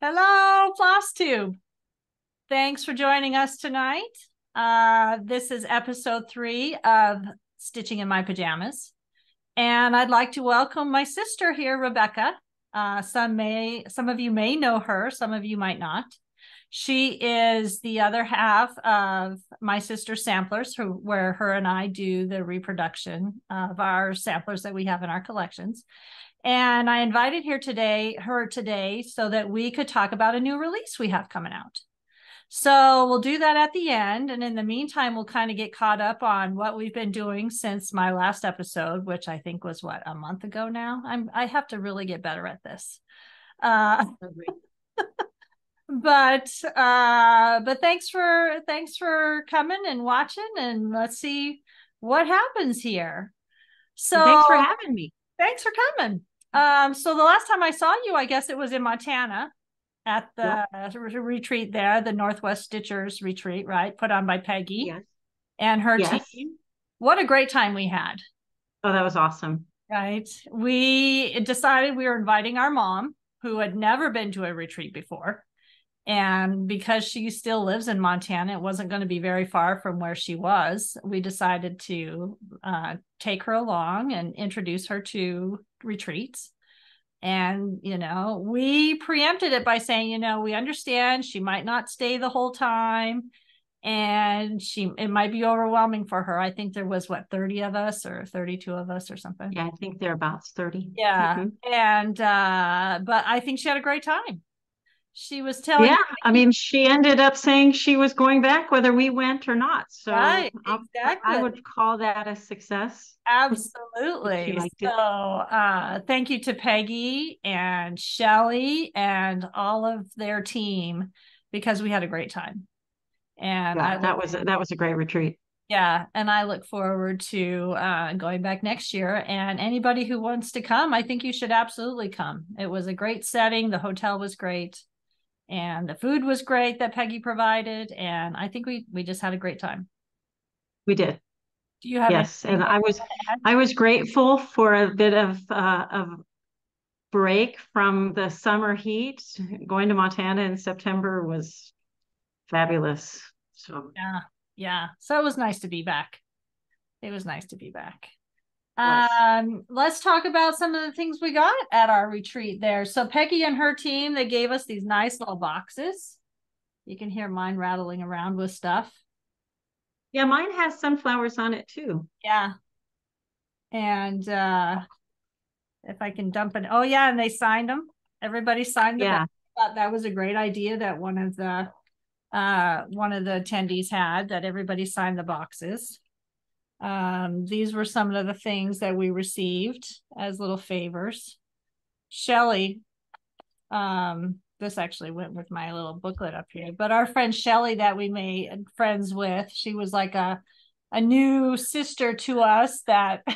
Hello, FlossTube. Thanks for joining us tonight. This is episode 3 of Stitching in My Pajamas. And I'd like to welcome my sister here, Rebecca. Some of you may know her, some of you might not. She is the other half of my sister samplers, where her and I do the reproduction of our samplers that we have in our collections. And I invited her today so that we could talk about a new release we have coming out. So we'll do that at the end. And in the meantime, we'll kind of get caught up on what we've been doing since my last episode, which I think was a month ago now. I have to really get better at this. But thanks for coming and watching, and let's see what happens here. So thanks for having me. Thanks for coming. So the last time I saw you, I guess it was in Montana at the retreat there, the Northwest Stitchers retreat, right? Put on by Peggy and her team. What a great time we had. Oh, that was awesome. Right. We decided we were inviting our mom, who had never been to a retreat before. And because she still lives in Montana, it wasn't going to be very far from where she was. We decided to take her along and introduce her to retreats. And, we preempted it by saying, we understand she might not stay the whole time. And it might be overwhelming for her. I think there was 30 of us or 32 of us or something. Yeah, I think thereabouts 30. Yeah. Mm-hmm. And but I think she had a great time. She was telling she ended up saying she was going back whether we went or not. So right, exactly. I would call that a success. Absolutely. So thank you to Peggy and Shelly and all of their team, because we had a great time. And that was a great retreat. Yeah. And I look forward to going back next year. And anybody who wants to come, I think you should absolutely come. It was a great setting. The hotel was great. And the food was great that Peggy provided. And I think we just had a great time. We did. Do you have and I was grateful for a bit of break from the summer heat. Going to Montana in September was fabulous. So yeah. So it was nice to be back. Let's talk about some of the things we got at our retreat there. So Peggy and her team, they gave us these nice little boxes. You can hear mine rattling around with stuff. Yeah, mine has sunflowers on it too. Yeah. And if I can dump it. Oh yeah, and they signed them. Everybody signed them. Yeah. I thought that was a great idea that one of the attendees had, that everybody signed the boxes. These were some of the things that we received as little favors. Shelly, this actually went with my little booklet up here, but our friend Shelly that we made friends with, she was like a new sister to us that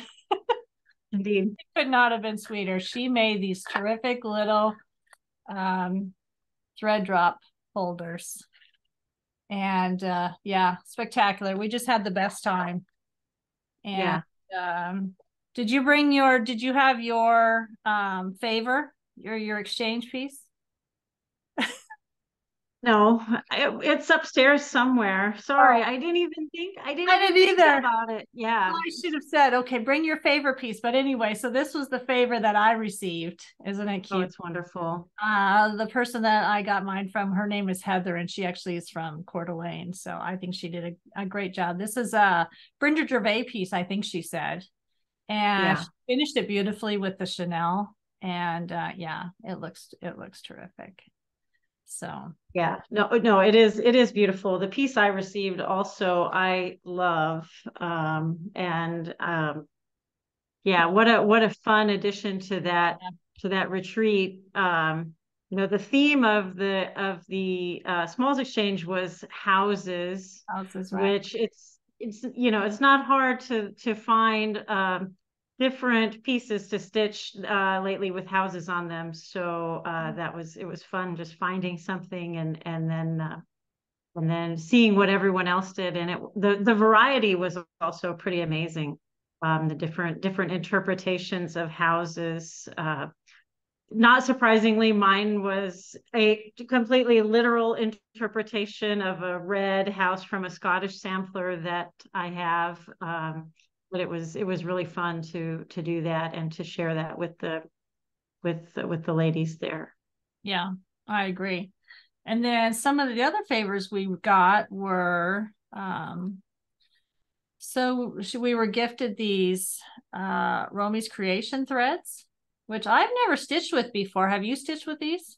indeed could not have been sweeter. She made these terrific little thread drop holders. And spectacular. We just had the best time. And did you have your favor, your exchange piece? No, it's upstairs somewhere. Sorry, I didn't even think about it. Yeah. Well, I should have said, okay, bring your favor piece. But anyway, so this was the favor that I received. Isn't it cute? Oh, it's wonderful. The person that I got mine from, her name is Heather, and she actually is from Coeur d'Alene. So I think she did a great job. This is a Brenda Gervais piece, I think she said. And she finished it beautifully with the Chanel. And it looks terrific. So no, it is beautiful. The piece I received also I love, what a fun addition to that retreat. The theme of the Smalls Exchange was houses, right. Which it's not hard to find different pieces to stitch lately with houses on them. So it was fun just finding something and then seeing what everyone else did. And the variety was also pretty amazing. The different interpretations of houses. not surprisingly, mine was a completely literal interpretation of a red house from a Scottish sampler that I have. But it was really fun to do that and to share that with the ladies there. Yeah, I agree. And then some of the other favors we got were so we were gifted these Romy's Creation threads, which I've never stitched with before. Have you stitched with these?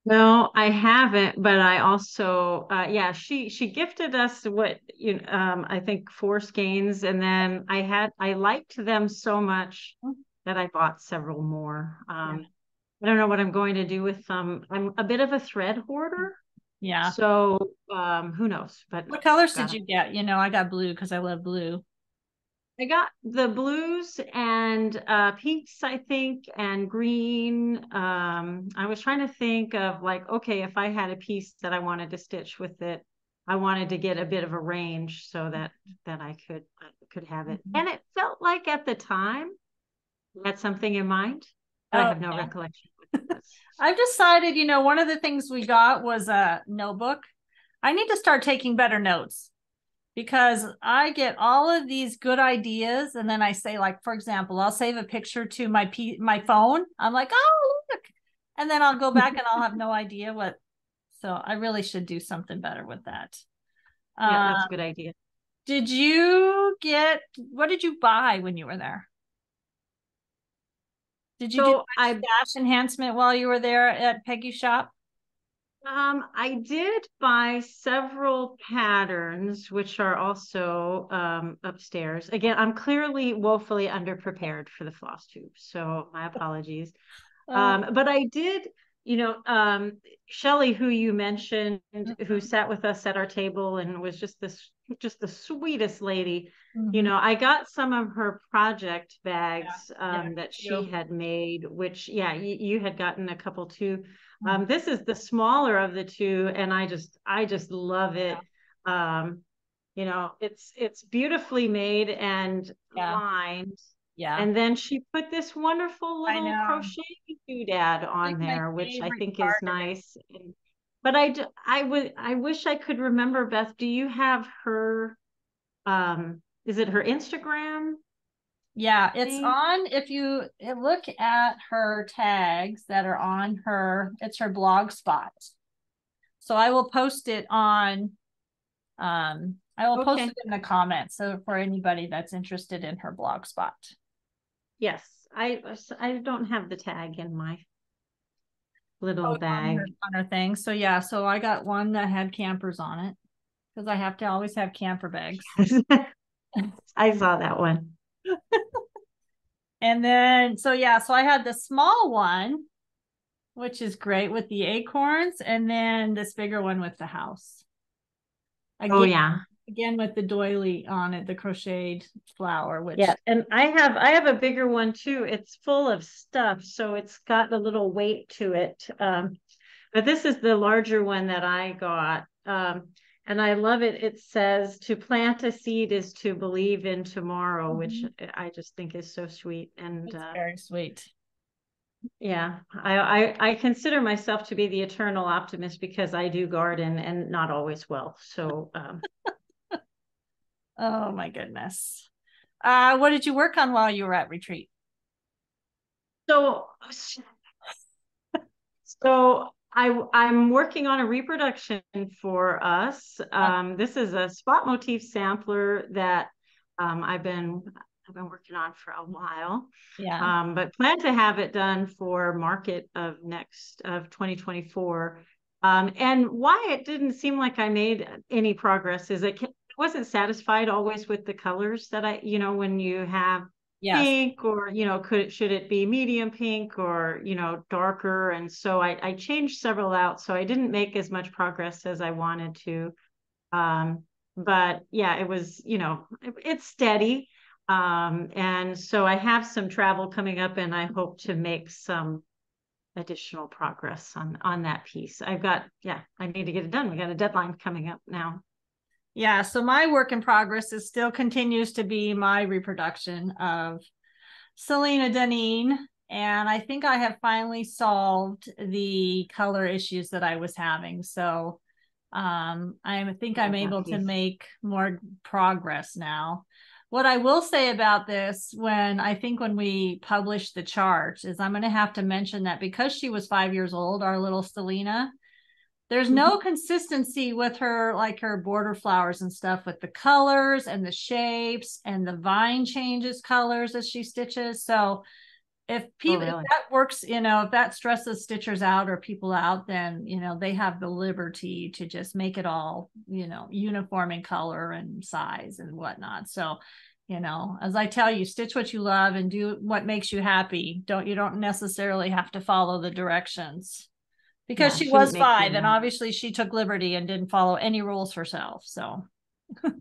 No, I haven't, but I also yeah, she gifted us I think 4 skeins, and then I liked them so much that I bought several more. Yeah. I don't know what I'm going to do with them. I'm a bit of a thread hoarder, Yeah. so who knows? But What colors I've did got you get? You know, I got blue because I love blue. I got the blues and pinks, I think, and green. I was trying to think of like, okay, if I had a piece that I wanted to stitch with it, I wanted to get a bit of a range so that I could have it. Mhm. And it felt like at the time I had something in mind, but I Oh, have no yeah. recollection of what it was. I've decided, you know, one of the things we got was a notebook. I need to start taking better notes because I get all of these good ideas, and then I say, like, for example, I'll save a picture to my phone. I'm like, oh, look, and then I'll go back and I'll have no idea what. So I really should do something better with that. Yeah, Uh, that's a good idea. did you get what did you buy when you were there? Did you do So much I stash enhancement while you were there at Peggy's shop? I did buy several patterns, which are also upstairs. Again, I'm clearly woefully underprepared for the floss tube, so my apologies. Oh, But I did, Shelly, who you mentioned, who mhm, sat with us at our table and was just the sweetest lady. mhm. I got some of her project Yeah, bags yeah, me that she too. had made, which, yeah, you had gotten a couple too. Mhm. This is the smaller of the two, and I just love Yeah, it. Um, it's beautifully made and yeah, lined. yeah. And then she put this wonderful I little know. crochet doodad I think on my there, which I favorite think is part of it. nice. But I wish I could remember, Beth, do you have her, is it her Instagram Yeah, it's thing? on. If you look at her tags that are on her, it's her blog spot. So I will post it on. I will post Okay. it in the comments. So for anybody that's interested in her blog spot. Yes. I don't have the tag in my little Oh, bag. on her thing. So yeah, so I got one that had campers on it because I have to always have camper bags. I saw that one. And then so yeah, so I had the small one, which is great with the acorns, and then this bigger one with the house. Oh Again, yeah. again with the doily on it, the crocheted flower, Yeah, which and I have a bigger one too. It's full of stuff, so it's got a little weight to it. But this is the larger one that I got. And I love it. It says to plant a seed is to believe in tomorrow, which Mhm. I just think is so sweet. And It's very sweet. yeah, I consider myself to be the eternal optimist because I do garden and not always well. So Oh my goodness. What did you work on while you were at retreat? so I'm working on a reproduction for us. Uh, This is a spot motif sampler that I've been working on for a while, yeah. but plan to have it done for market of 2024. And why it didn't seem like I made any progress is I wasn't satisfied always with the colors that when you have Yes. pink, or should it be medium pink, or darker. And so I changed several out, so I didn't make as much progress as I wanted to. But yeah, it was, it's steady. And so I have some travel coming up, and I hope to make some additional progress on that piece. I need to get it done. We got a deadline coming up now. Yeah. So my work in progress still continues to be my reproduction of Selena Deneen. And I think I have finally solved the color issues that I was having. So I think I'm able to make more progress now. What I will say about this, when we publish the chart, is I'm going to have to mention that because she was 5 years old, our little Selena, there's no consistency with her, like her border flowers and stuff, with the colors and the shapes, and the vine changes colors as she stitches. So if people, if that works, if that stresses stitchers out or people out, then, they have the liberty to just make it all, uniform in color and size and whatnot. So, as I tell you, stitch what you love and do what makes you happy. You don't necessarily have to follow the directions, because she was 5 and obviously she took liberty and didn't follow any rules herself. So. Well,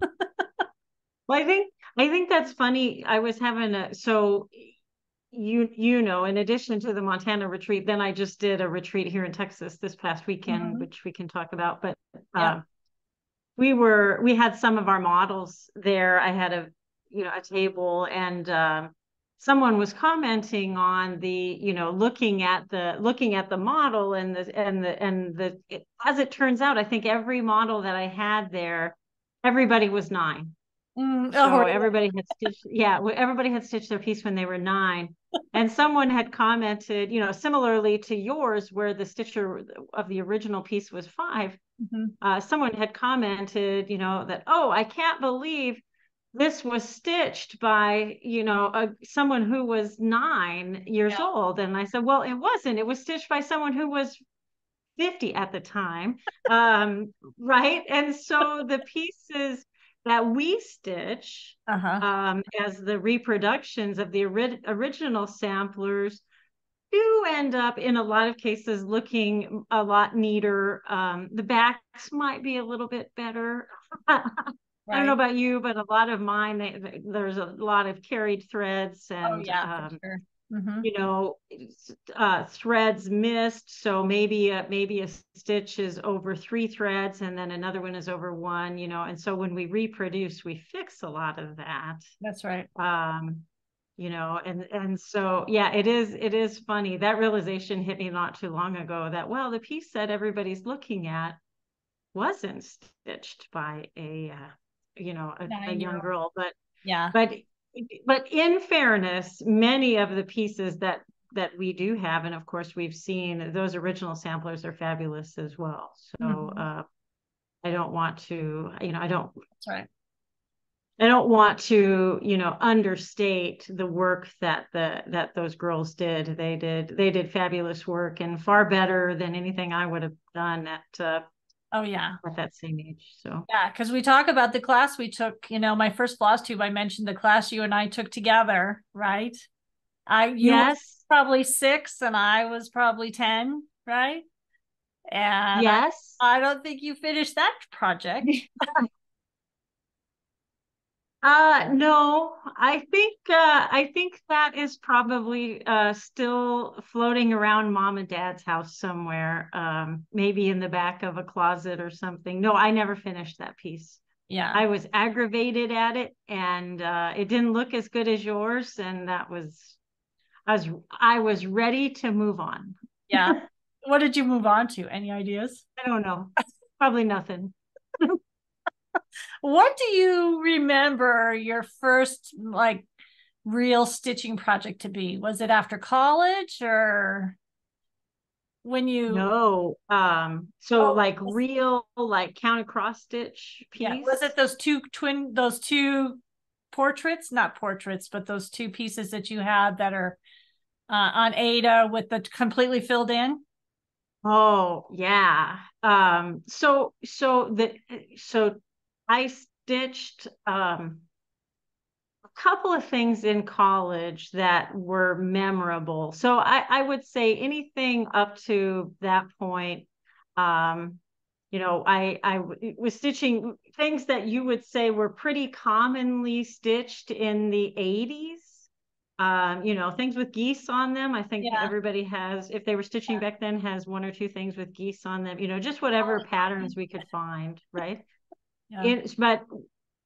I think that's funny. I was having in addition to the Montana retreat, then I just did a retreat here in Texas this past weekend, which we can talk about. But we had some of our models there. I had a table, and someone was commenting on looking at the model as it turns out, I think every model that I had there, everybody was 9. So everybody had stitched their piece when they were 9. And someone had commented, similarly to yours, where the stitcher of the original piece was 5. Someone had commented, that, oh, I can't believe this was stitched by, someone who was 9 years old. And I said, well, it wasn't. It was stitched by someone who was 50 at the time. Right. And so the pieces that we stitch as the reproductions of the original samplers do end up in a lot of cases looking a lot neater. The backs might be a little bit better. I don't know about you, but a lot of mine, there's a lot of carried threads and for sure. Threads missed. So maybe a stitch is over 3 threads and then another one is over 1, and so when we reproduce, we fix a lot of that. That's right. And so, it is funny. That realization hit me not too long ago that, well, the piece that everybody's looking at wasn't stitched by a young girl, but in fairness, many of the pieces that we do have, and of course we've seen, those original samplers are fabulous as well. So I don't want to, That's right. I don't want to, understate the work that those girls did. They did fabulous work, and far better than anything I would have done at that same age. So because we talk about the class we took, my first FlossTube, I mentioned the class you and I took together, right? You were probably 6 and I was probably 10, right? And I don't think you finished that project. No, I think that is probably still floating around Mom and Dad's house somewhere, maybe in the back of a closet or something. No, I never finished that piece. I was aggravated at it, and it didn't look as good as yours, and I was ready to move on. What did you move on to? Any ideas? I don't know. Probably nothing. What do you remember your first real stitching project to be? Was it after college or when you? No. Real count cross stitch piece. Yeah. Was it those two portraits? Not portraits, but those 2 pieces that you had that are on Ada with the completely filled in? Oh yeah. So I stitched a couple of things in college that were memorable. So I would say anything up to that point, I was stitching things that you would say were pretty commonly stitched in the 80s. Things with geese on them. I think everybody has, if they were stitching back then, has 1 or 2 things with geese on them, just whatever patterns we could find, right? But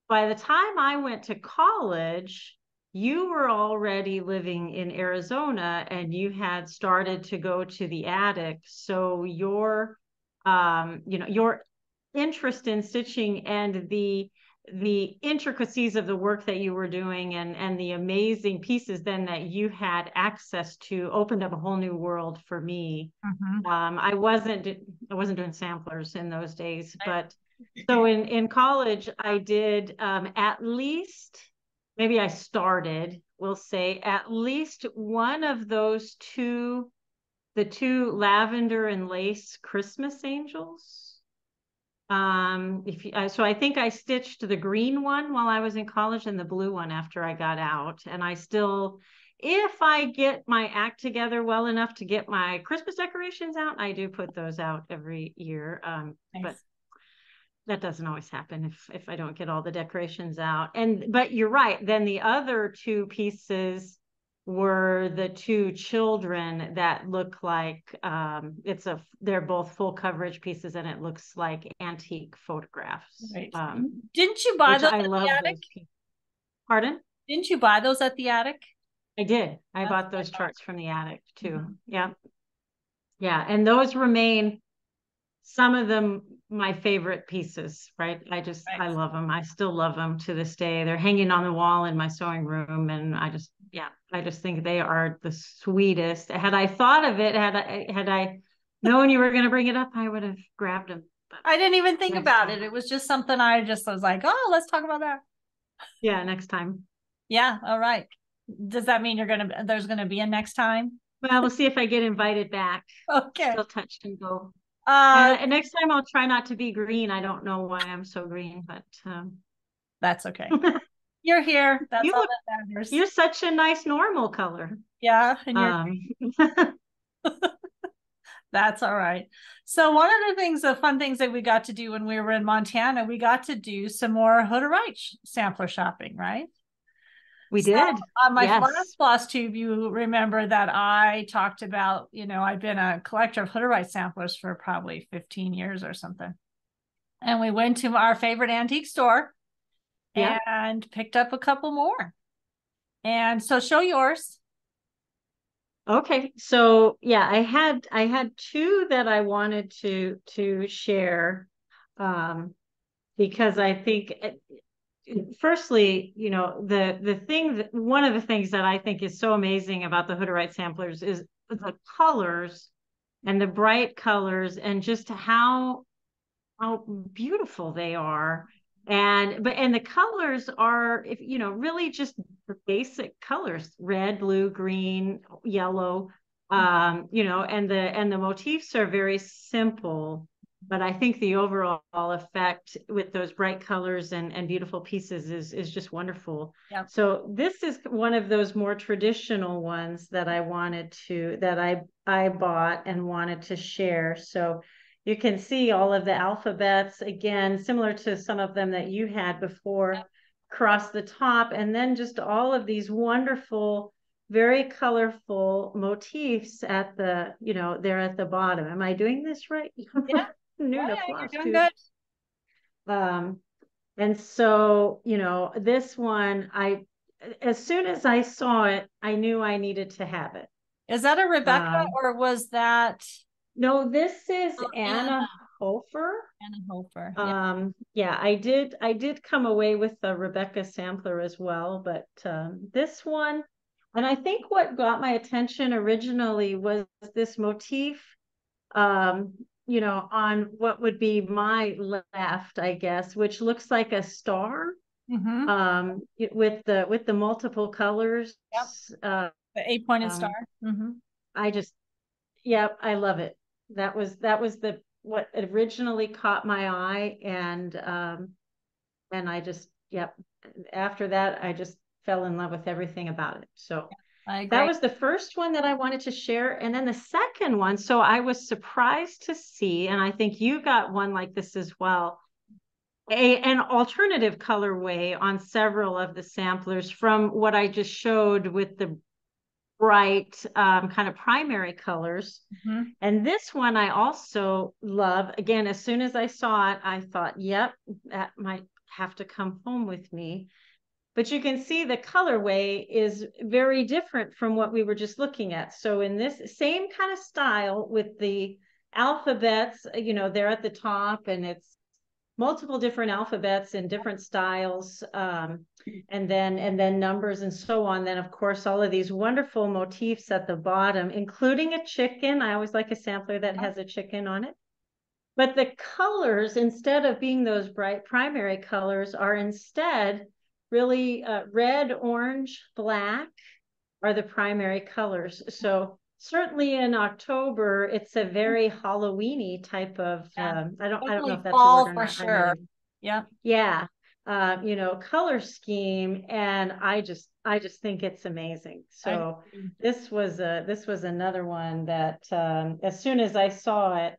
by the time I went to college, you were already living in Arizona and you had started to go to the attic. So your, your interest in stitching and the intricacies of the work that you were doing and the amazing pieces then that you had access to opened up a whole new world for me. I wasn't doing samplers in those days, but so in college I did at least, maybe I started, we'll say, at least one of those the two lavender and lace Christmas angels. So I think I stitched the green one while I was in college and the blue one after I got out. And I still, if I get my act together well enough to get my Christmas decorations out, I do put those out every year. Nice. But that doesn't always happen if I don't get all the decorations out. But you're right. Then the other two pieces were the two children that look like they're both full coverage pieces and it looks like antique photographs. Right. Didn't you buy those I at love the attic? Pardon? Didn't you buy those at the attic? I did. I bought those charts from the attic too. Yeah. Yeah. And those remain, some of them, my favorite pieces, right? I love them. I still love them to this day. They're hanging on the wall in my sewing room. And I just think they are the sweetest. Had I thought of it, had I known you were going to bring it up, I would have grabbed them. But I didn't even think about it. It was just something I was like, oh, let's talk about that. Yeah, next time. Yeah. All right. Does that mean there's going to be a next time? Well, we'll see if I get invited back. Okay. Still touch and go. And next time I'll try not to be green. I don't know why I'm so green, but that's okay. You're here. That's all that matters. You're such a nice normal color. Yeah, and you're that's all right. So one of the fun things that we got to do when we were in Montana, we got to do some more Hood of Right sampler shopping, right? We did. On my last FlossTube, you remember that I talked about, I've been a collector of Hood of Right samplers for probably 15 years or something. And we went to our favorite antique store and picked up a couple more. And so show yours. Okay. So yeah, I had two that I wanted to share because I think firstly, one of the things that I think is so amazing about the Hood of Right samplers is the colors and the bright colors and just how beautiful they are. And the colors are, really just the basic colors: red, blue, green, yellow, and the motifs are very simple. But I think the overall effect with those bright colors and beautiful pieces is just wonderful. Yep. So this is one of those more traditional ones that I bought and wanted to share. So you can see all of the alphabets, again, similar to some of them that you had before, across the top, and then just all of these wonderful, very colorful motifs there at the bottom. Am I doing this right? Yeah. New to You're doing good. And so, this one, as soon as I saw it, I knew I needed to have it. Is that a Rebecca or was that? No, this is Anna Hofer. Anna Hofer. I did come away with the Rebecca sampler as well, but this one, and I think what got my attention originally was this motif, on what would be my left, I guess, which looks like a star, with the multiple colors. Yep. The 8-pointed star. I love it. That was what originally caught my eye, and I just, after that I just fell in love with everything about it. So that was the first one that I wanted to share. And then the second one, so I was surprised to see, and I think you got one like this as well, an alternative colorway on several of the samplers from what I just showed with the bright kind of primary colors. And this one I also love. Again, as soon as I saw it, I thought, yep, that might have to come home with me. but you can see the colorway is very different from what we were just looking at. So in this same kind of style with the alphabets, you know, they're at the top, and it's multiple different alphabets in different styles, and then numbers and so on. Then of course all of these wonderful motifs at the bottom, including a chicken. I always like a sampler that has a chicken on it. But the colors, instead of being those bright primary colors, are instead really red, orange, black are the primary colors. So certainly in October, it's a very Halloweeny type of, I don't know if that's a word or for not. sure. Yeah. Yeah. You know, color scheme. And I just think it's amazing. So this was another one that, as soon as I saw it,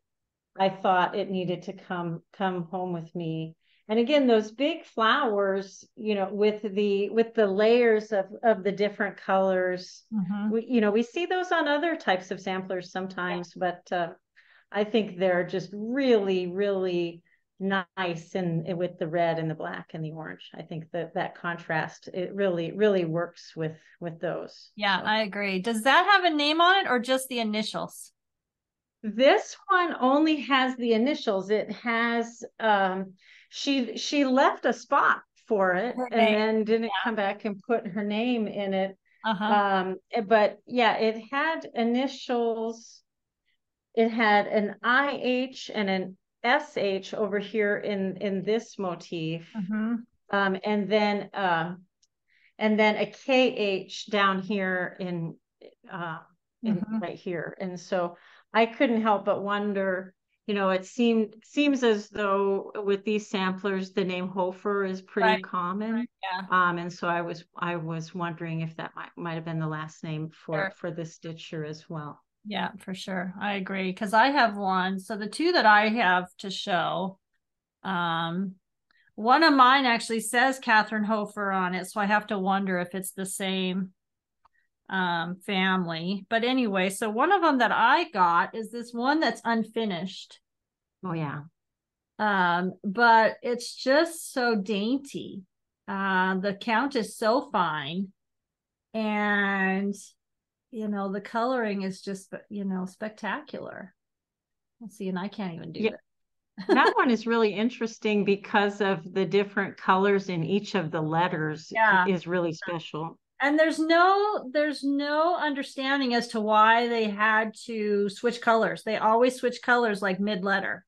I thought it needed to come home with me. And again, those big flowers, you know, with the layers of the different colors, we see those on other types of samplers sometimes, but I think they're just really, really nice, and with the red and the black and the orange. I think that contrast, it really, really works with those. Yeah, so. I agree. Does that have a name on it or just the initials? This one only has the initials. It has, she left a spot for it and then didn't come back and put her name in it. But yeah, it had initials. It had an IH and an SH over here in this motif. And then a KH down here in right here. And so I couldn't help but wonder, you know, it seems as though with these samplers, the name Hofer is pretty common. And so I was wondering if that might have been the last name for this stitcher as well. Yeah, for sure. I agree. Because I have one. So the two that I have to show, one of mine actually says Catherine Hofer on it. So I have to wonder if it's the same family. But anyway, so one of them that I got is this one that's unfinished. Oh yeah. But it's just so dainty. The count is so fine, and you know, the coloring is just, you know, spectacular. Let's see, and I can't even do it. That one is really interesting because of the different colors in each of the letters. Is really special. And there's no understanding as to why they had to switch colors. They always switch colors like mid-letter.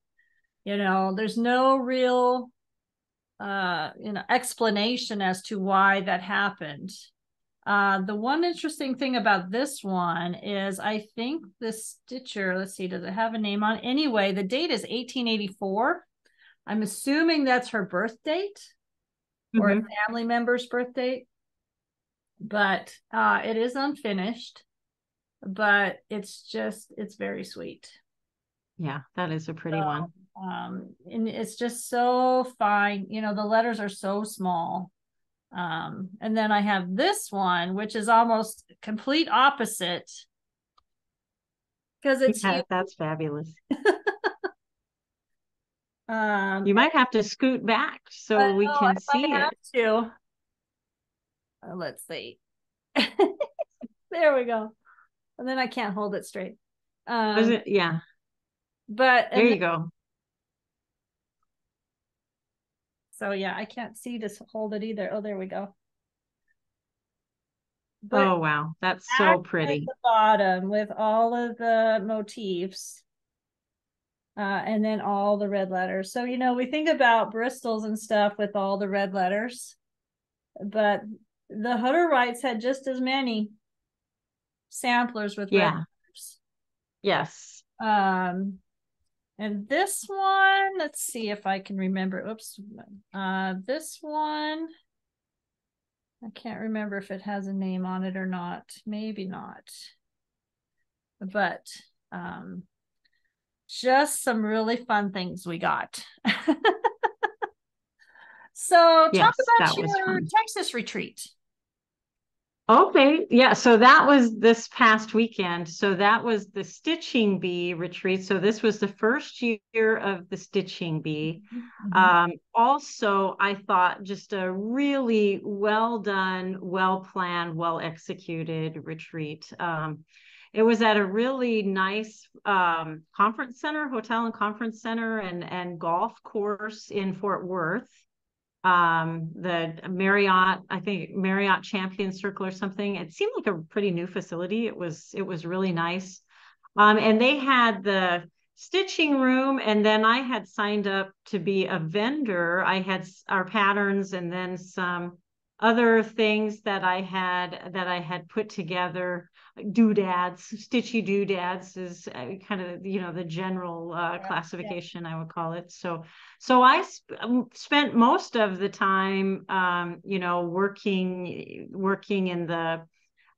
You know, there's no real explanation as to why that happened. The one interesting thing about this one is I think the stitcher, let's see, does it have a name on it? Anyway, the date is 1884. I'm assuming that's her birth date or a family member's birth date. But it is unfinished, but it's very sweet. Yeah, that is a pretty one. And it's just so fine. You know, the letters are so small. And then I have this one, which is almost complete opposite. Because it's that's fabulous. You might have to scoot back so we can see it. Let's see. There we go. And then I can't hold it straight. Yeah. But there you go. So yeah, I can't see to hold it either. Oh, there we go. But oh wow, that's so pretty. At the bottom with all of the motifs. And then all the red letters. So, you know, we think about Bristol's and stuff with all the red letters, but the Hutterites had just as many samplers with red letters. Yes. And this one, let's see if I can remember. Oops. This one, I can't remember if it has a name on it or not. Maybe not. But just some really fun things we got. So talk about your Texas retreat. Okay, yeah, so that was this past weekend. So that was the Stitching Bee retreat. So this was the first year of the Stitching Bee. Mhm. Also, I thought just a really well done, well planned, well executed retreat. It was at a really nice conference center, hotel and conference center, and golf course in Fort Worth. The Marriott, I think Marriott Champion Circle or something. It seemed like a pretty new facility. It was really nice. And they had the stitching room, and then I had signed up to be a vendor. I had our patterns and then some other things that I had put together, doodads, stitchy doodads is kind of the general Yeah, yeah. classification I would call it. So I spent most of the time working in the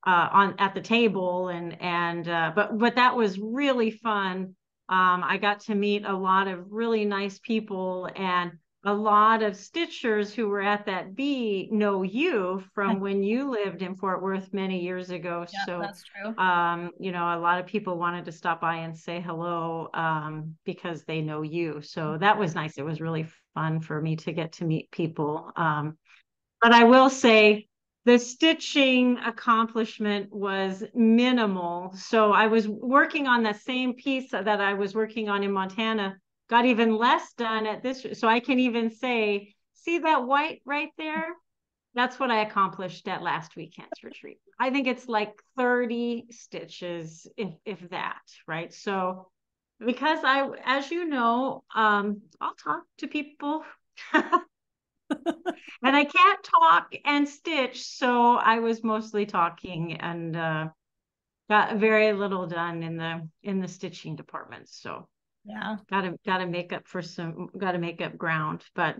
on at the table, and but that was really fun. I got to meet a lot of really nice people, and a lot of stitchers who were at that bee know you from when you lived in Fort Worth many years ago. Yeah, So that's true. a lot of people wanted to stop by and say hello because they know you. So that was nice. It was really fun for me to get to meet people. But I will say the stitching accomplishment was minimal. So I was working on that same piece that I was working on in Montana, got even less done at this. So I can even say, see that white right there? That's what I accomplished at last weekend's retreat. I think it's like 30 stitches, if that, right? So because as you know, I'll talk to people and I can't talk and stitch, so I was mostly talking and got very little done in the stitching department. So Yeah. gotta make up ground. But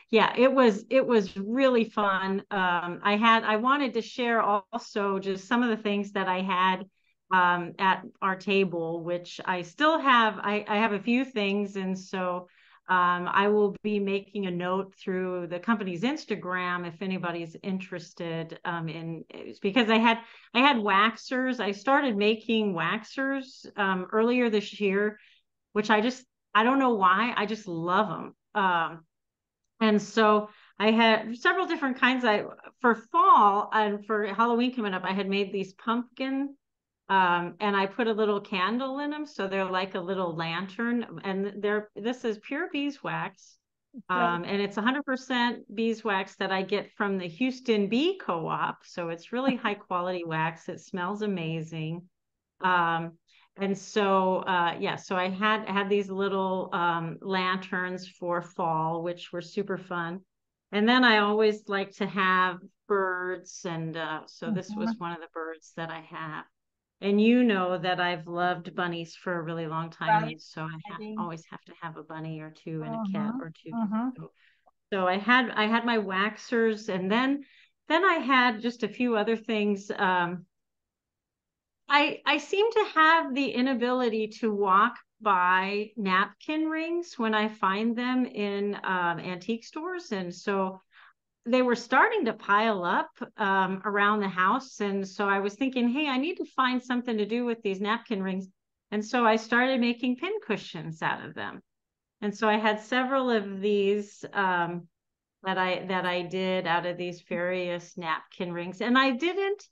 yeah, it was really fun. I wanted to share also just some of the things that I had at our table, which I still have. I have a few things, and so I will be making a note through the company's Instagram if anybody's interested in, because I had waxers. I started making waxers earlier this year, which I don't know why. I just love them. And so I had several different kinds. For fall and for Halloween coming up, I had made these pumpkin, and I put a little candle in them, so they're like a little lantern. And this is pure beeswax, Good. and it's 100% beeswax that I get from the Houston Bee Co-op. So it's really high quality wax. It smells amazing. Um, and so yeah, so I had these little lanterns for fall, which were super fun. And then I always like to have birds, and so this was Mhm. one of the birds that I have. And you know that I've loved bunnies for a really long time, Right. and so I do. always have to have a bunny or two and a cat Uh-huh. or two. Uh-huh. So I had my waxers, and then I had just a few other things. I seem to have the inability to walk by napkin rings when I find them in antique stores, and so they were starting to pile up around the house. And so I was thinking, hey, I need to find something to do with these napkin rings. And so I started making pin cushions out of them. And so I had several of these that I did out of these various napkin rings. And I didn't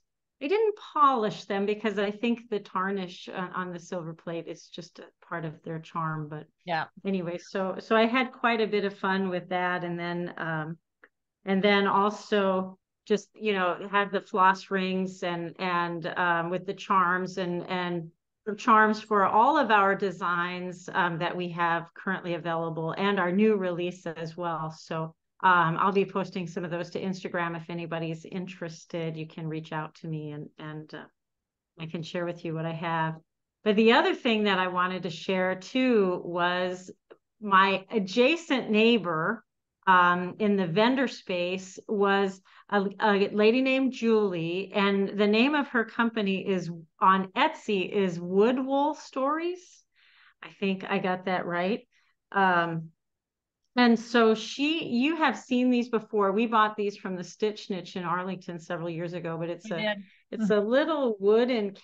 polish them because I think the tarnish on the silver plate is just a part of their charm. But Yeah. anyway, so I had quite a bit of fun with that. And then also just have the floss rings and with the charms and the charms for all of our designs that we have currently available, and our new release as well. So I'll be posting some of those to Instagram. If anybody's interested, you can reach out to me, and I can share with you what I have. But the other thing that I wanted to share too was my adjacent neighbor in the vendor space was a lady named Julie, and the name of her company is on Etsy is Wood Wool Stories. I think I got that right. Um, And so you have seen these before. We bought these from the Stitch Niche in Arlington several years ago, but We did. it's a little wooden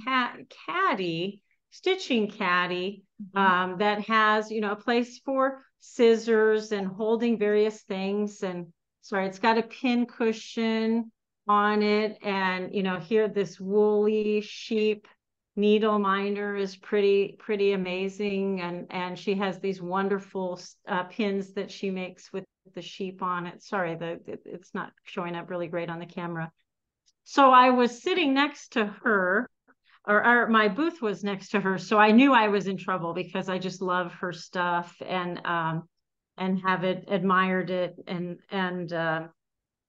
caddy, stitching caddy, Mhm. that has, a place for scissors and holding various things. And sorry, it's got a pin cushion on it. And, here this woolly sheep needle minder is pretty amazing, and she has these wonderful pins that she makes with the sheep on it. Sorry, it's not showing up really great on the camera. So I was sitting next to her, or my booth was next to her, so I knew I was in trouble because I just love her stuff, and have admired it, and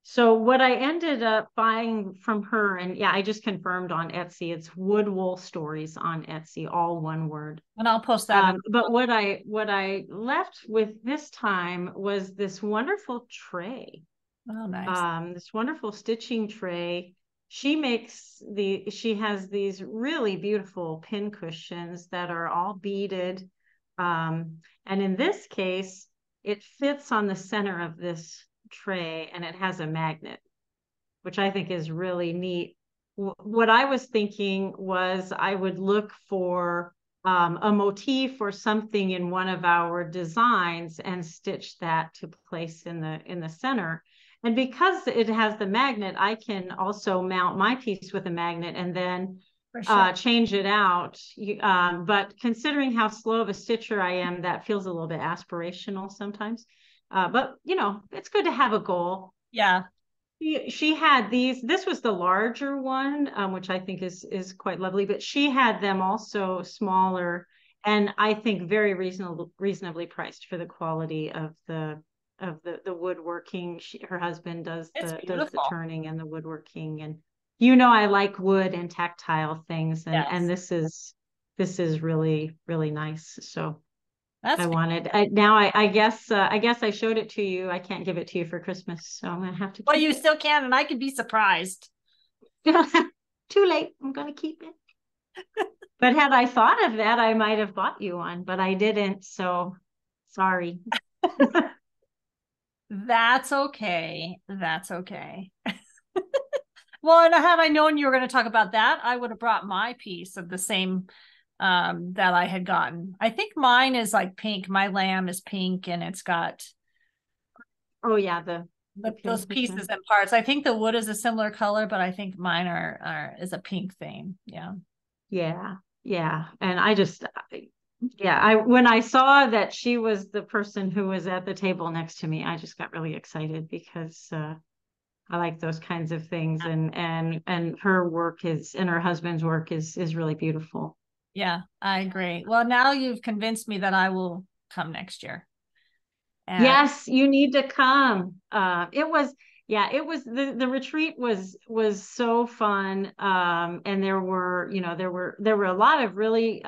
so what I ended up buying from her, and yeah, I just confirmed on Etsy, it's Wood Wool Stories on Etsy, all one word. And I'll post that. But what I left with this time was this wonderful tray, Oh, nice. this wonderful stitching tray. She has these really beautiful pin cushions that are all beaded. And in this case, it fits on the center of this tray and it has a magnet, which I think is really neat. What I was thinking was I would look for a motif or something in one of our designs and stitch that to place in the center. And because it has the magnet, I can also mount my piece with a magnet and then For sure. change it out. But considering how slow of a stitcher I am, that feels a little bit aspirational sometimes. But it's good to have a goal. Yeah. She had these. This was the larger one, which I think is quite lovely. But she had them also smaller, and I think very reasonably priced for the quality of the woodworking. Her husband does It's the beautiful. turning and the woodworking, and I like wood and tactile things, and Yes. this is really really nice. So That's I guess I showed it to you. I can't give it to you for Christmas, so I'm gonna have to well, keep you it. still can, and I could be surprised. Too late. I'm gonna keep it. But had I thought of that, I might have bought you one, but I didn't. So sorry. That's okay. That's okay. Well, and had I known you were going to talk about that, I would have brought my piece of the same that I had gotten. I think mine is like pink. My lamb is pink and it's got Oh yeah, the those pincushion. pieces and parts. I think the wood is a similar color, but I think mine are is a pink thing. Yeah. Yeah, yeah. And I when I saw that she was the person who was at the table next to me, I just got really excited because I like those kinds of things, and her work is and her husband's work is really beautiful. Yeah, I agree. Well, now you've convinced me that I will come next year. And Yes, you need to come. It was the retreat was so fun. And there were a lot of really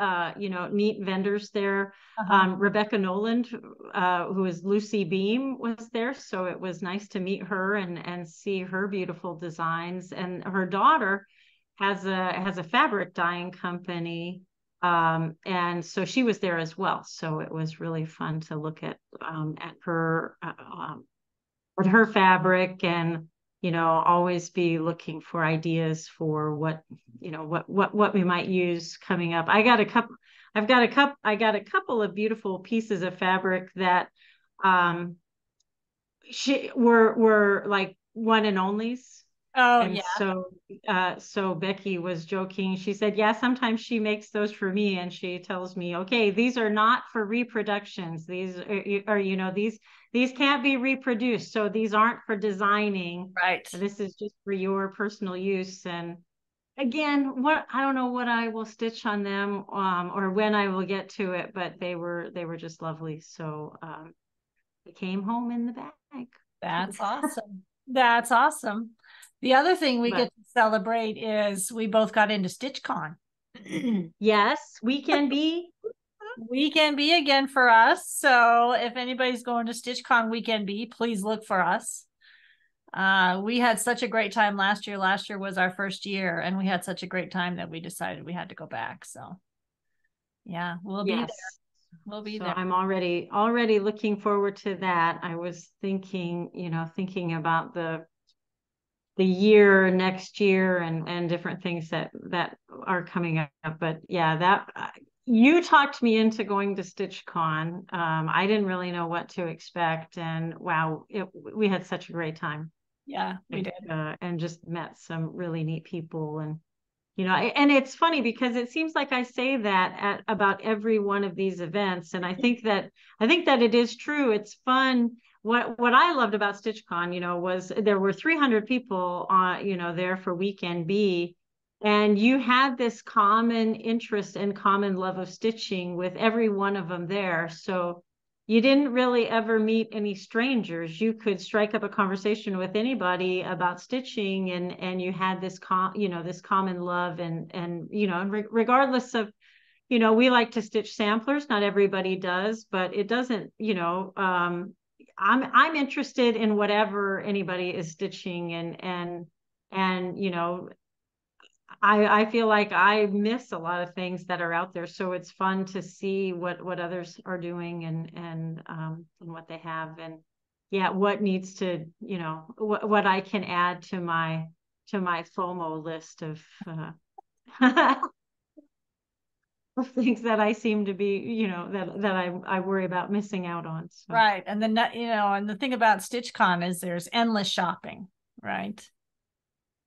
neat vendors there. uh-huh. Rebecca Noland, who is Lucy Beam, was there, so it was nice to meet her and see her beautiful designs. And her daughter has a fabric dyeing company, and so she was there as well. So it was really fun to look at her fabric, and always be looking for ideas for what we might use coming up. I got a couple of beautiful pieces of fabric that um were like one and onlys. Oh, And yeah, so Becky was joking. She said, "Yeah, sometimes she makes those for me, and she tells me, okay, these are not for reproductions. These these can't be reproduced. So these aren't for designing. right. This is just for your personal use." And again, I don't know what I will stitch on them, or when I will get to it, but they were just lovely. So it came home in the bag. That's awesome. That's awesome. The other thing we get But to celebrate is we both got into StitchCon. yes, we can be. Weekend B again for us. So if anybody's going to StitchCon Weekend B, please look for us. We had such a great time last year. Last year was our first year, and we had such a great time that we decided we had to go back. So yeah, we'll be there. Yes. We'll be So there. I'm already looking forward to that. I was thinking about the year next year and different things that are coming up. But yeah, that you talked me into going to StitchCon. I didn't really know what to expect, and wow, we had such a great time. Yeah, we did. And just met some really neat people. And and it's funny because it seems like I say that at about every one of these events, and I think that it is true. It's fun. What I loved about StitchCon, was there were 300 people there for weekend B, and you had this common interest and common love of stitching with every one of them there. So you didn't really ever meet any strangers. You could strike up a conversation with anybody about stitching, and you had this this common love, and regardless of, we like to stitch samplers. Not everybody does, but it doesn't, I'm interested in whatever anybody is stitching, and I feel like I miss a lot of things that are out there. So it's fun to see what others are doing, and what they have, and yeah, what needs to, what I can add to my FOMO list of of things that I seem to be, that I worry about missing out on. So. Right. And then, and the thing about StitchCon is there's endless shopping, right?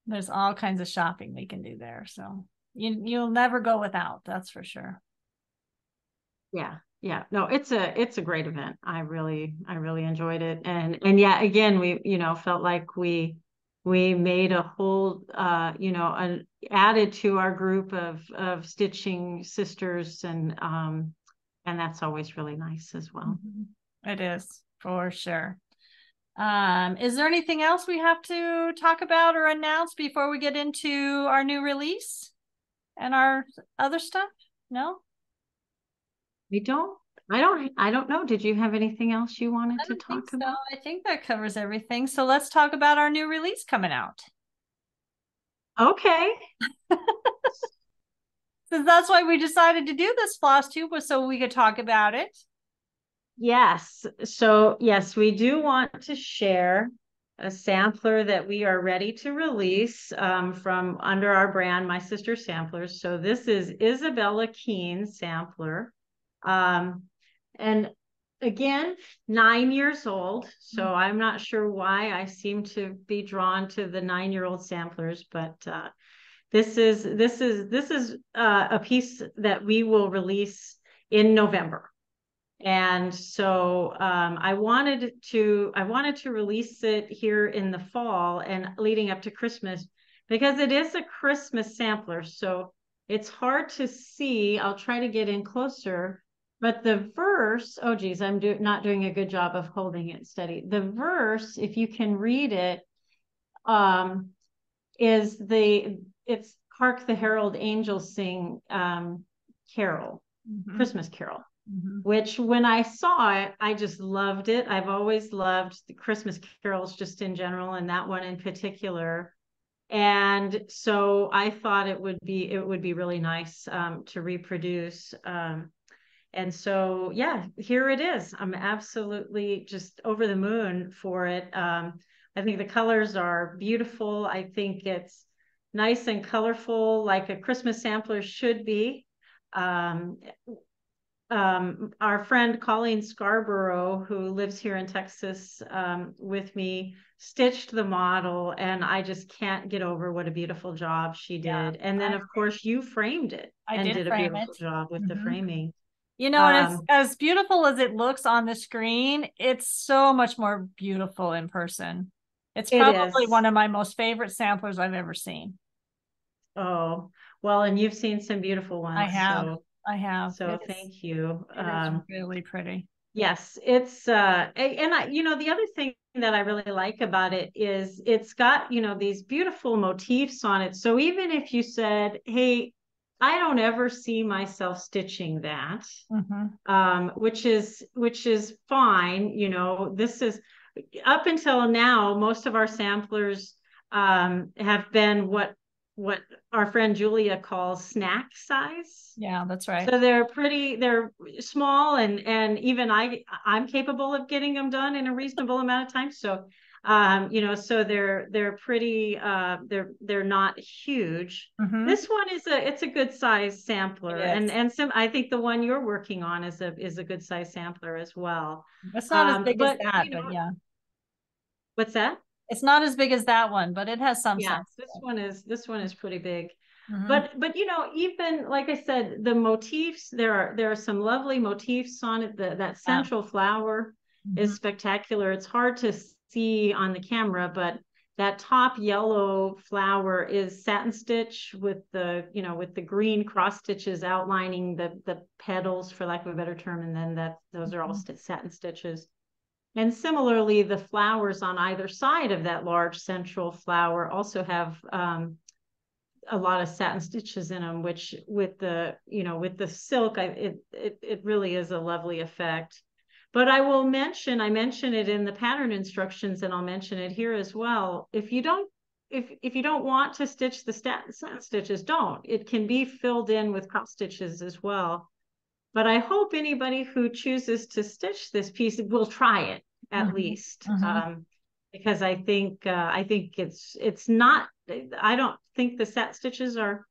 There's all kinds of shopping we can do there. So you'll never go without, that's for sure. Yeah. Yeah. No, it's a great event. I really enjoyed it. And yeah, again, we, felt like we made a whole, added to our group of stitching sisters, and that's always really nice as well. It is, for sure. Is there anything else we have to talk about or announce before we get into our new release and our other stuff? No? I don't know. Did you have anything else you wanted to talk about? I think that covers everything. So let's talk about our new release coming out. Okay. So that's why we decided to do this FlossTube, was so we could talk about it. Yes. So yes, we do want to share a sampler that we are ready to release from under our brand, My Sister Samplers. So this is Isabella Keen's sampler. And again, 9 years old. So I'm not sure why I seem to be drawn to the 9-year-old samplers, but this is a piece that we will release in November. And so I wanted to release it here in the fall and leading up to Christmas, because it is a Christmas sampler. So it's hard to see. I'll try to get in closer. But the verse, oh geez, I'm not doing a good job of holding it steady. The verse, if you can read it, it's Hark the Herald Angels Sing carol, Christmas carol. Which when I saw it, I just loved it. I've always loved the Christmas carols just in general, and that one in particular. And so I thought it would be really nice to reproduce. And so, yeah, here it is. I'm absolutely just over the moon for it. I think the colors are beautiful. I think it's nice and colorful, like a Christmas sampler should be. Our friend Colleen Scarborough, who lives here in Texas with me, stitched the model, and I just can't get over what a beautiful job she did. Yeah, and then, of course, you framed it and did a beautiful job with the framing. And as beautiful as it looks on the screen, it's so much more beautiful in person. It's probably one of my most favorite samplers I've ever seen. Oh, well, and you've seen some beautiful ones. I have. So thank you. It's really pretty. Yes, it's and the other thing that I really like about it is it's got, these beautiful motifs on it. So even if you said, hey, I don't ever see myself stitching that, which is fine. This is, up until now, most of our samplers have been what our friend Julia calls snack size. Yeah, that's right. So they're small, and even I'm capable of getting them done in a reasonable amount of time. So so they're pretty, they're not huge. This one it's a good size sampler, and I think the one you're working on is a good size sampler as well. It's not as big as that, but yeah. What's that? It's not as big as that one, but it has some size. This one is pretty big. But even like I said, the motifs, there are some lovely motifs on it. That central flower is spectacular. It's hard to see on the camera, but that top yellow flower is satin stitch with the green cross stitches outlining the petals, for lack of a better term, and then those are all satin stitches. And similarly, the flowers on either side of that large central flower also have a lot of satin stitches in them, which with the silk, it really is a lovely effect. But I mention it in the pattern instructions, and I'll mention it here as well. If you don't want to stitch the satin stitches, don't. It can be filled in with cross stitches as well. But I hope anybody who chooses to stitch this piece will try it at least, because I think it's not. I don't think the satin stitches are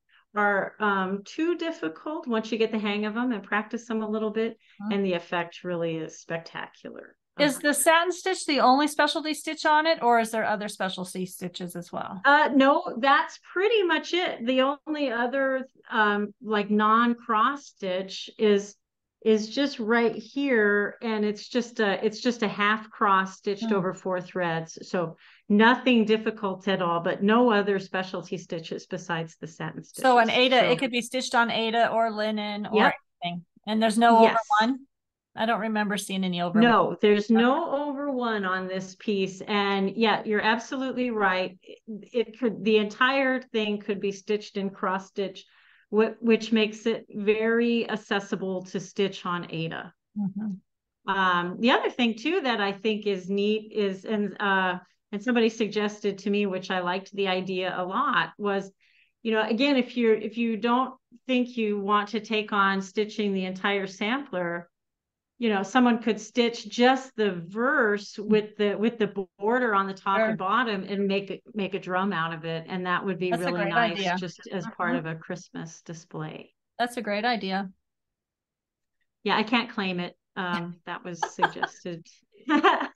too difficult once you get the hang of them and practice them a little bit, and the effect really is spectacular. Is the satin stitch the only specialty stitch on it, or is there other specialty stitches as well? No, that's pretty much it. The only other like non-cross stitch is just right here, and it's just a half cross stitched over 4 threads. So nothing difficult at all, but no other specialty stitches besides the satin stitches. So an Aida, it could be stitched on Aida or linen or anything. And there's no over one. I don't remember seeing any over. No, there's no over one on this piece. And yeah, you're absolutely right. The entire thing could be stitched in cross stitch, which makes it very accessible to stitch on Aida. The other thing too that I think is neat is, and somebody suggested to me, which I liked the idea a lot, was, again, if you don't think you want to take on stitching the entire sampler, someone could stitch just the verse with the border on the top and bottom and make a drum out of it, and that would be really nice idea. Just as part of a Christmas display. That's a great idea. Yeah, I can't claim it. That was suggested, but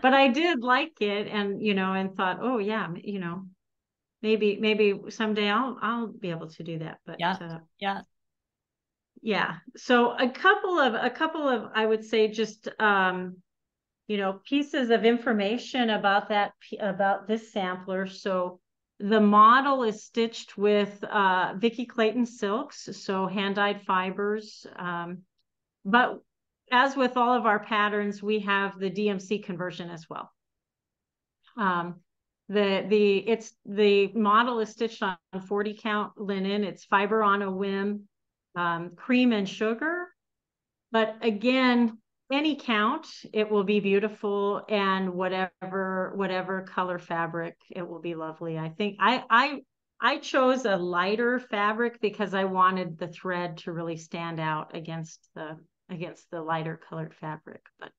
I did like it, and thought, oh yeah, maybe someday I'll be able to do that. But yeah. So a couple of I would say just pieces of information about this sampler. So the model is stitched with Vicki Clayton silks, so hand-dyed fibers. But as with all of our patterns, we have the DMC conversion as well. The model is stitched on 40 count linen. It's fiber on a whim. Cream and sugar, but again, any count, it will be beautiful, and whatever color fabric, it will be lovely. I think I chose a lighter fabric because I wanted the thread to really stand out against the lighter colored fabric, but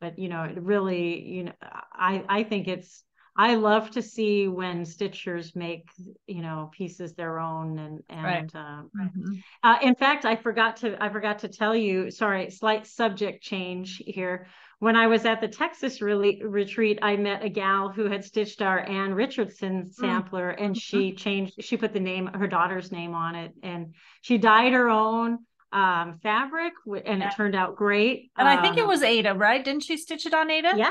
it really, I think I love to see when stitchers make, pieces their own, and in fact, I forgot to tell you, sorry, slight subject change here. When I was at the Texas retreat, I met a gal who had stitched our Ann Richardson sampler, and she put her daughter's name on it, and she dyed her own fabric, and it turned out great. And I think it was Aida, right? Didn't she stitch it on Aida? Yeah.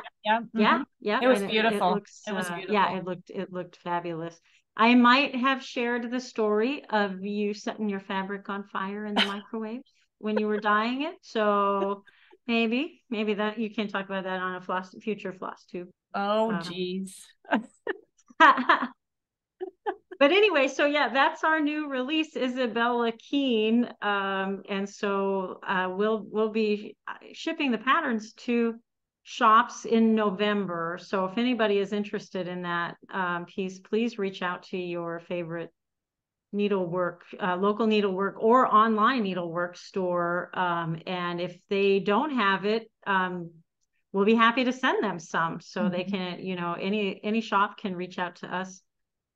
It was beautiful. It was beautiful. Yeah, it looked fabulous. I might have shared the story of you setting your fabric on fire in the microwave when you were dyeing it. So maybe that you can talk about that on a future FlossTube. Oh, geez. But anyway, so yeah, that's our new release, Isabella Keene, and so we'll be shipping the patterns to shops in November. So if anybody is interested in that piece, please reach out to your favorite needlework, local needlework or online needlework store. And if they don't have it, we'll be happy to send them some. So they can, any shop can reach out to us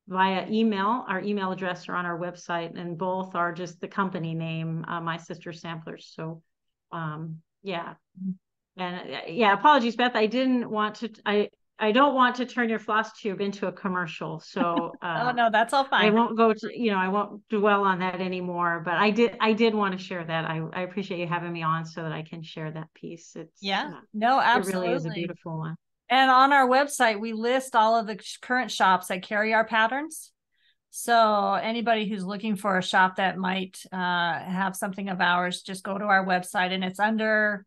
via email. Our email address are on our website, and both are just the company name, My Sister Samplers. So yeah. And yeah, apologies, Beth. I didn't want to, I don't want to turn your FlossTube into a commercial. So Oh no, that's all I fine. won't go to, I won't dwell on that anymore, but I did want to share that. I appreciate you having me on so that I can share that piece. No, It really is a absolutely. beautiful one. And on our website, we list all of the current shops that carry our patterns. So anybody who's looking for a shop that might have something of ours, just go to our website, and it's under,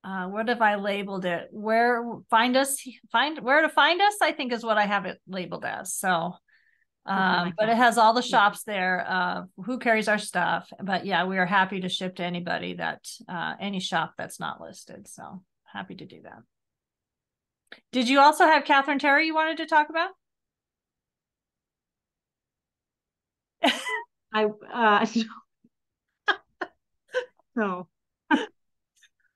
what have I labeled it? Where to find us, I think is what I have it labeled as. So, but it has all the shops there, who carries our stuff. But yeah, we are happy to ship to anybody any shop that's not listed. So happy to do that. Did you also have Catherine Terry you wanted to talk about? No.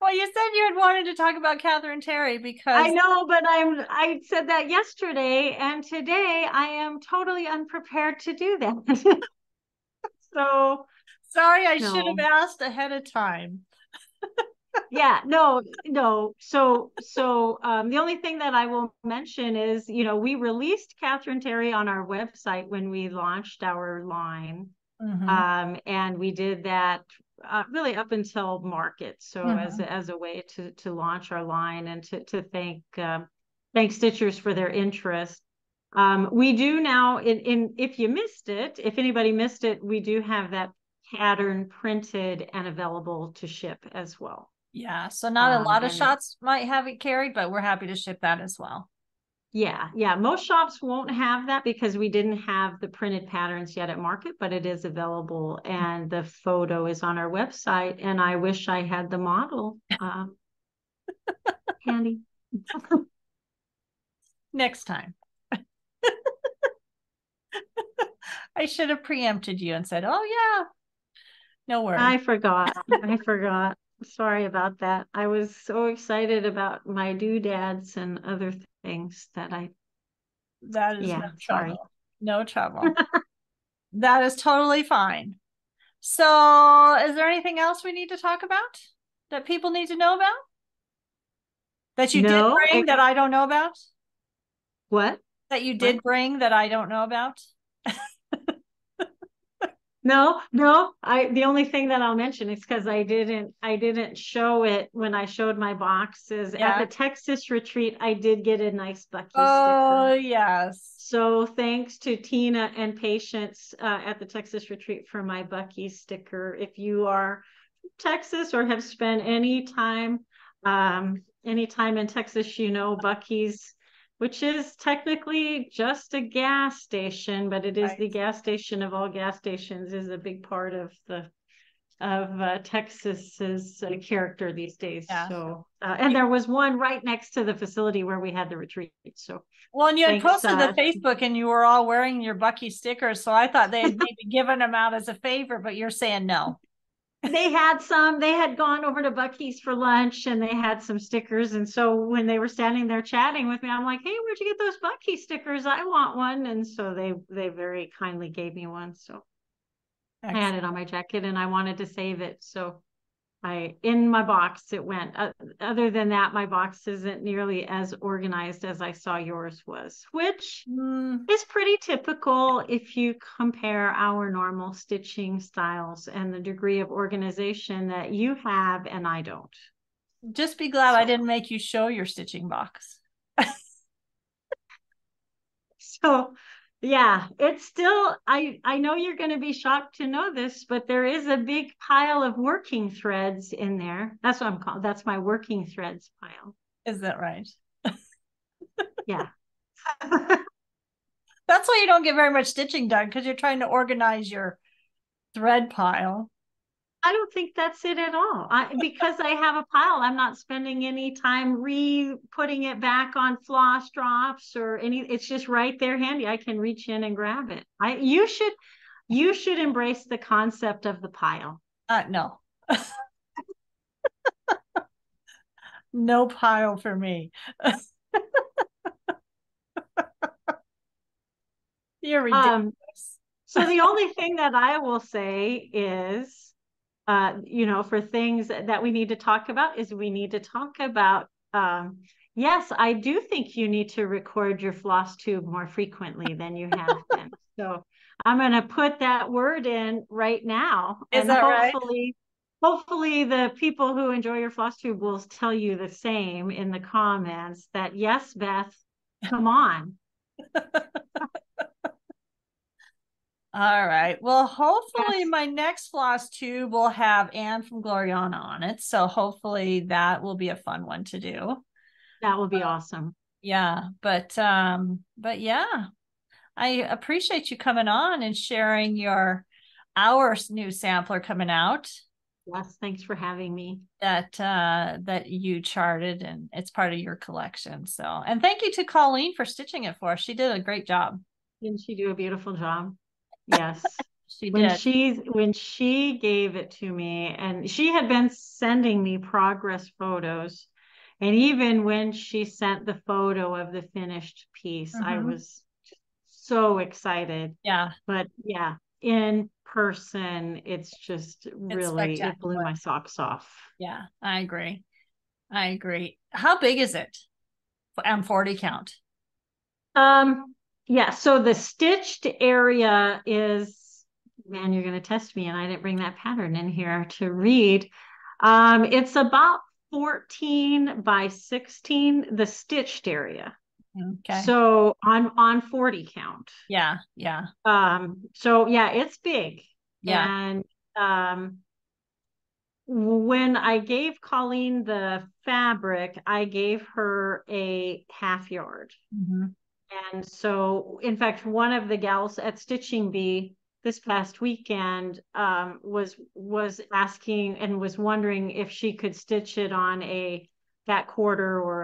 Well, you said you had wanted to talk about Catherine Terry because I know, but I said that yesterday, and today I am totally unprepared to do that. So sorry, I should have asked ahead of time. Yeah, no. So the only thing that I will mention is, we released Catherine Terry on our website when we launched our line. And we did that really up until market. So as a way to launch our line and to thank Stitchers for their interest. We do now, if you missed it, if anybody missed it, we do have that pattern printed and available to ship as well. Yeah, so not a lot of shops might have it carried, but we're happy to ship that as well. Yeah. Most shops won't have that because we didn't have the printed patterns yet at market, but it is available, and the photo is on our website. And I wish I had the model handy. Next time. I should have preempted you and said, oh yeah, no worries. I forgot. Sorry about that. I was so excited about my doodads and other things that is no trouble. Sorry. No trouble. That is totally fine. So is there anything else we need to talk about that people need to know about? That you did bring that I don't know about? What? That you did bring that I don't know about? No. The only thing that I'll mention is because I didn't show it when I showed my boxes at the Texas retreat. I did get a nice Bucky sticker. Oh yes. So thanks to Tina and Patience at the Texas retreat for my Bucky sticker. If you are Texas or have spent any time in Texas, Bucky's, which is technically just a gas station, but it is the gas station of all gas stations, is a big part of Texas's character these days. Yeah. So, and there was one right next to the facility where we had the retreat. So, well, and you had posted the Facebook, and you were all wearing your Bucky stickers. So I thought they had maybe given them out as a favor, but you're saying no. They had gone over to Bucky's for lunch, and they had some stickers. And so when they were standing there chatting with me, I'm like, hey, where'd you get those Bucky stickers? I want one. And so they very kindly gave me one. So excellent. I had it on my jacket, and I wanted to save it. So in my box it went. Other than that, my box isn't nearly as organized as I saw yours was, which is pretty typical if you compare our normal stitching styles and the degree of organization that you have and I don't. Just be glad I didn't make you show your stitching box. So yeah, it's still, I know you're going to be shocked to know this, but there is a big pile of working threads in there. That's what I'm calling, that's my working threads pile. Is that right? Yeah. That's why you don't get very much stitching done, because you're trying to organize your thread pile. I don't think that's it at all. Because I have a pile, I'm not spending any time putting it back on floss drops or it's just right there handy. I can reach in and grab it. You should, You should embrace the concept of the pile. No. No pile for me. You're ridiculous. So the only thing that I will say is, for things that we need to talk about is we need to talk about, yes, I do think you need to record your floss tube more frequently than you have been. So I'm going to put that word in right now, Is and that right? hopefully the people who enjoy your floss tube will tell you the same in the comments that yes, Beth, come on. All right. Well, hopefully Yes, my next floss tube will have Anne from Gloriana on it. So hopefully that will be a fun one to do. that will be awesome. Yeah, but yeah, I appreciate you coming on and sharing our new sampler coming out Yes, thanks for having me. that you charted, and it's part of your collection. So, and thank you to Colleen for stitching it for us. She did a great job. Didn't she do a beautiful job? Yes. She did. When she gave it to me, and she had been sending me progress photos, and even when she sent the photo of the finished piece, I Mm-hmm. was so excited. Yeah, But yeah, in person, it's just it's really, it blew spectacular. my socks off. Yeah, I agree. I agree. How big is it? M40 count. Um, yeah, so the stitched area is, man, you're going to test me, and I didn't bring that pattern in here to read. It's about 14 by 16, the stitched area. Okay. So on 40 count. Yeah, yeah, So yeah, it's big. yeah. And when I gave Colleen the fabric, I gave her a half yard. Mm-hmm. And so, in fact, one of the gals at Stitching Bee this past weekend was asking and was wondering if she could stitch it on a that quarter or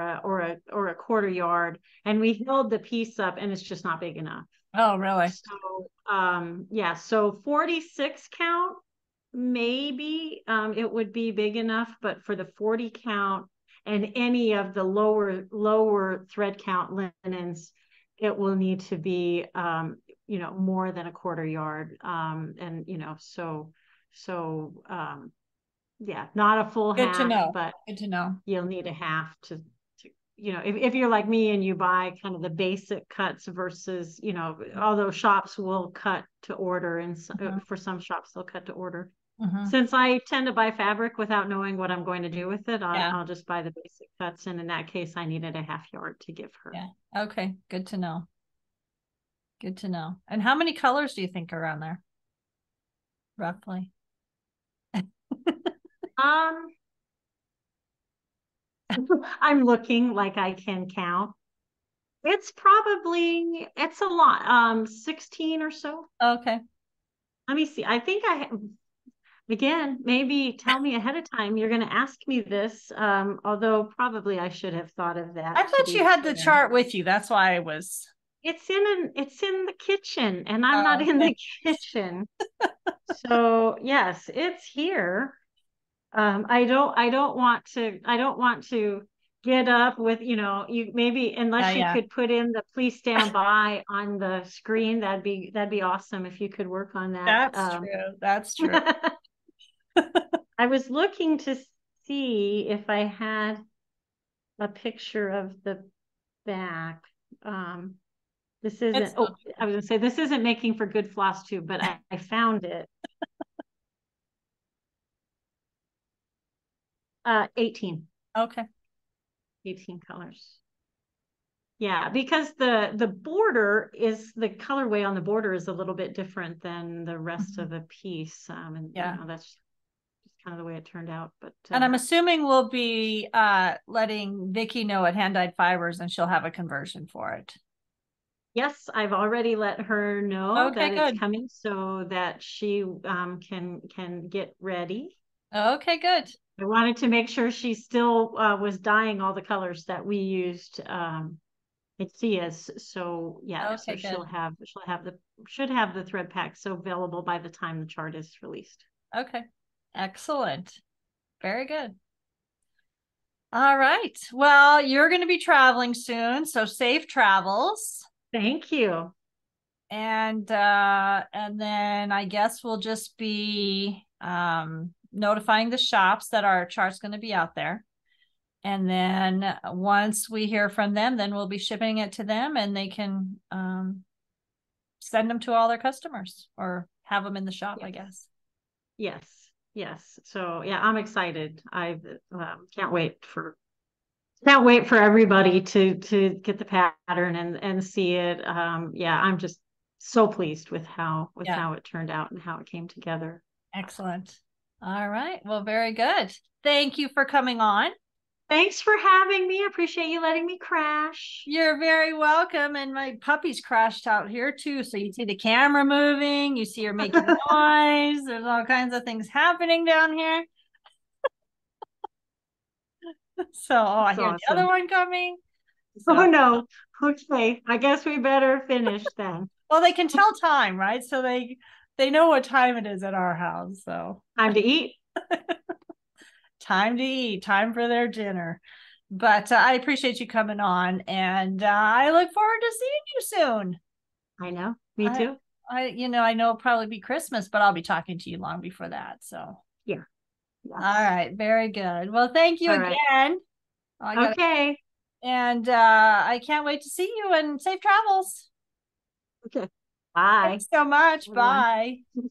a quarter yard. And we held the piece up, and it's just not big enough. Oh, really? So yeah, so 46 count maybe it would be big enough, but for the 40 count and any of the lower thread count linens, it will need to be more than a quarter yard. And yeah, not a full Good to half, know. but Good to know. you'll need a half to if you're like me and you buy kind of the basic cuts versus, although shops will cut to order, and Mm-hmm. for some shops they'll cut to order. Mm-hmm. Since I tend to buy fabric without knowing what I'm going to do with it, Yeah, I'll just buy the basic cuts. And in that case, I needed a half yard to give her. yeah. Okay, good to know. Good to know. And how many colors do you think are on there? Roughly. Um, I'm looking like I can count. It's a lot. 16 or so. Okay. Let me see. I think again, maybe tell me ahead of time. You're going to ask me this, although probably I should have thought of I that, to thought be you had the fair. chart with you. That's why I was. It's in the kitchen, and I'm not Oh, in okay. the kitchen. So yes, it's here. I don't want to get up with, you maybe, Yeah, unless you yeah. could put in the please stand by on the screen, that'd be awesome if you could work on that. That's true. That's true. I was looking to see if I had a picture of the back. Um, this It's isn't, oh, I was gonna say, this isn't making for good floss tube, but I found it. 18, okay. 18 colors. Yeah, because the border is, the colorway on the border is a little bit different than the rest Mhm. of the piece. And Yeah. that's just kind of the way it turned out. But And I'm assuming we'll be letting Vicky know at Hand Dyed Fibers, and she'll have a conversion for it. yes, I've already let her know Okay, that it's good. coming so that she can get ready. Okay, good. I wanted to make sure she still was dyeing all the colors that we used She is. So yeah, so Okay, good. should have the thread pack so available by the time the chart is released. Okay. Excellent. Very good. All right. Well, you're going to be traveling soon, so safe travels. Thank you. And then I guess we'll just be notifying the shops that our chart's going to be out there. And then once we hear from them, then we'll be shipping it to them and they can send them to all their customers or have them in the shop, Yes. I guess. Yes. Yes. So yeah, I'm excited. I can't wait for everybody to get the pattern and see it. Yeah, I'm just so pleased with Yeah. how it turned out and how it came together. Excellent. All right. Well, very good. Thank you for coming on. Thanks for having me. I appreciate you letting me crash. You're very welcome. And my puppy's crashed out here too. So you see the camera moving, you see her making noise. There's all kinds of things happening down here. So, oh, I That's hear the other awesome. one coming. Oh So, no. Okay. I guess we better finish then. well, they can tell time, right? So they know what time it is at our house. So Time to eat. time to eat, time for their dinner. But I appreciate you coming on, and I look forward to seeing you soon. I know. Me I, too. I know it'll probably be Christmas, but I'll be talking to you long before that. So, all Yeah. Yes. right, very good. Well, thank you All right. again. I got Okay. and I can't wait to see you and safe travels. Okay. Bye, Thanks so much. everyone. Bye.